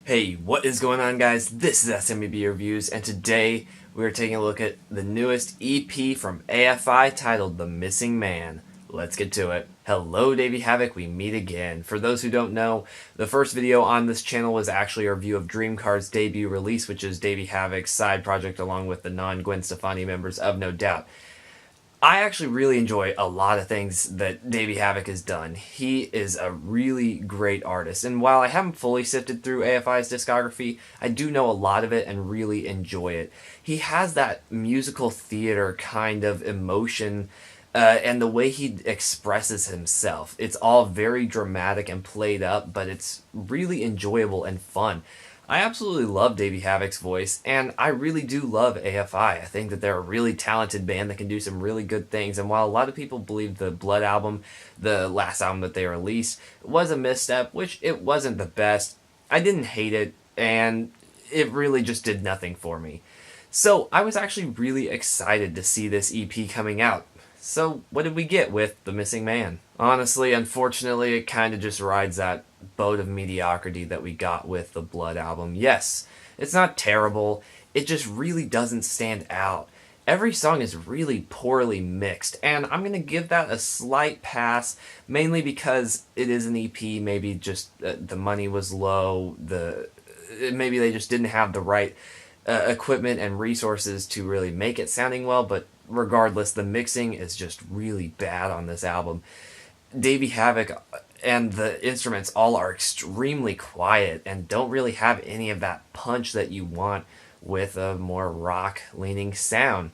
Hey, what is going on, guys? This is SMB Reviews, and today we are taking a look at the newest EP from AFI titled The Missing Man. Let's get to it. Hello, Davey Havoc, we meet again. For those who don't know, the first video on this channel was actually a review of Dreamcard's debut release, which is Davey Havoc's side project along with the non-Gwen Stefani members of No Doubt. I actually really enjoy a lot of things that Davey Havoc has done. He is a really great artist, and while I haven't fully sifted through AFI's discography, I do know a lot of it and really enjoy it. He has that musical theater kind of emotion, and the way he expresses himself. It's all very dramatic and played up, but it's really enjoyable and fun. I absolutely love Davey Havoc's voice, and I really do love AFI. I think that they're a really talented band that can do some really good things, and while a lot of people believe the Blood album, the last album that they released, was a misstep, which it wasn't the best, I didn't hate it, and it really just did nothing for me. So I was actually really excited to see this EP coming out. So what did we get with The Missing Man? Honestly, unfortunately, it kind of just rides that boat of mediocrity that we got with the Blood album. Yes, it's not terrible, it just really doesn't stand out. Every song is really poorly mixed, and I'm going to give that a slight pass, mainly because it is an EP, maybe just the money was low, maybe they just didn't have the right equipment and resources to really make it sounding well, but regardless, the mixing is just really bad on this album. Davey Havoc and the instruments all are extremely quiet and don't really have any of that punch that you want with a more rock-leaning sound.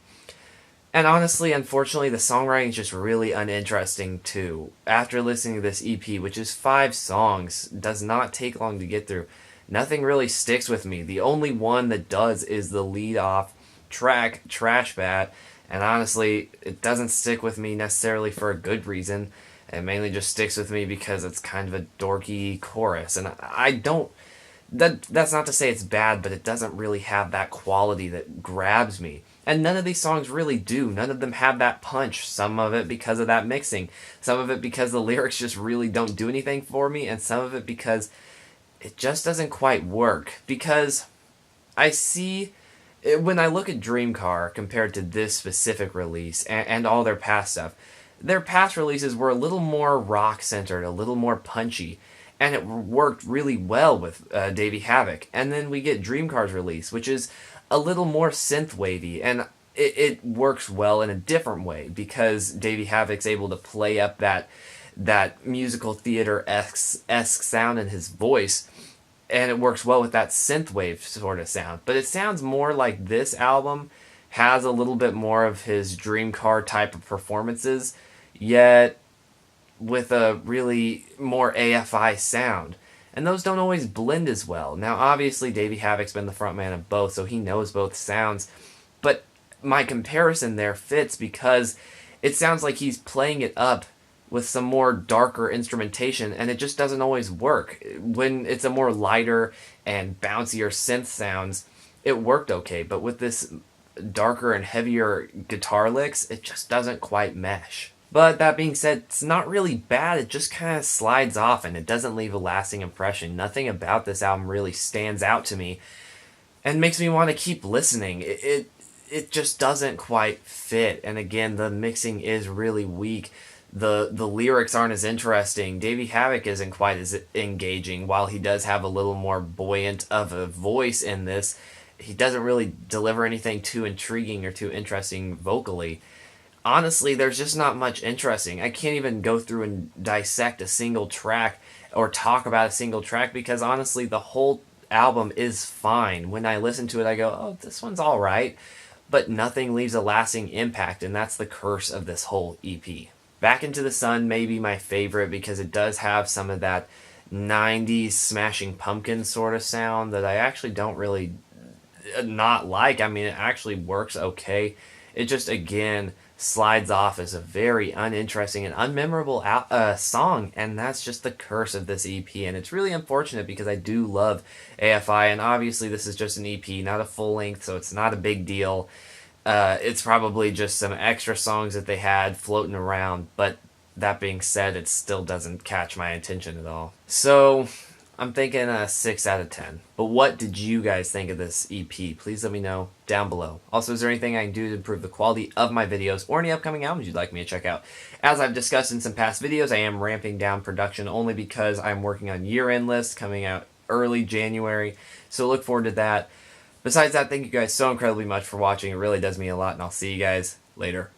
And honestly, unfortunately, the songwriting is just really uninteresting too. After listening to this EP, which is 5 songs, does not take long to get through, nothing really sticks with me. The only one that does is the lead-off track, Trash Bat, and honestly, it doesn't stick with me necessarily for a good reason. It mainly just sticks with me because it's kind of a dorky chorus, and I don't... That's not to say it's bad, but it doesn't really have that quality that grabs me. And none of these songs really do. None of them have that punch. Some of it because of that mixing. Some of it because the lyrics just really don't do anything for me, and some of it because it just doesn't quite work. Because I see... when I look at Dream Car compared to this specific release and all their past stuff, their past releases were a little more rock-centered, a little more punchy, and it worked really well with Davey Havoc. And then we get Dream Car's release, which is a little more synth-wavy, and it works well in a different way, because Davey Havoc's able to play up that musical theater-esque sound in his voice, and it works well with that synthwave sort of sound. But it sounds more like this album has a little bit more of his Dream Car type of performances, yet with a really more AFI sound. And those don't always blend as well. Now, obviously, Davey Havoc's been the frontman of both, so he knows both sounds. But my comparison there fits because it sounds like he's playing it up with some more darker instrumentation, and it just doesn't always work. When it's a more lighter and bouncier synth sounds, it worked okay, but with this darker and heavier guitar licks, it just doesn't quite mesh. But that being said, it's not really bad, it just kind of slides off and it doesn't leave a lasting impression. Nothing about this album really stands out to me and makes me want to keep listening. It just doesn't quite fit, and again, the mixing is really weak. The lyrics aren't as interesting. Davey Havoc isn't quite as engaging. While he does have a little more buoyant of a voice in this, he doesn't really deliver anything too intriguing or too interesting vocally. Honestly, there's just not much interesting. I can't even go through and dissect a single track or talk about a single track because honestly, the whole album is fine. When I listen to it, I go, oh, this one's alright. But nothing leaves a lasting impact, and that's the curse of this whole EP. Back Into the Sun may be my favorite because it does have some of that 90s Smashing Pumpkins sort of sound that I actually don't really not like. I mean, it actually works okay. It just, again, slides off as a very uninteresting and unmemorable song, and that's just the curse of this EP, and it's really unfortunate because I do love AFI, and obviously this is just an EP, not a full length, so it's not a big deal. It's probably just some extra songs that they had floating around, but that being said, it still doesn't catch my attention at all. So I'm thinking a 6 out of 10. But what did you guys think of this EP? Please let me know down below. Also, is there anything I can do to improve the quality of my videos or any upcoming albums you'd like me to check out? As I've discussed in some past videos, I am ramping down production only because I'm working on year-end lists coming out early January. So look forward to that. Besides that, thank you guys so incredibly much for watching. It really does mean a lot, and I'll see you guys later.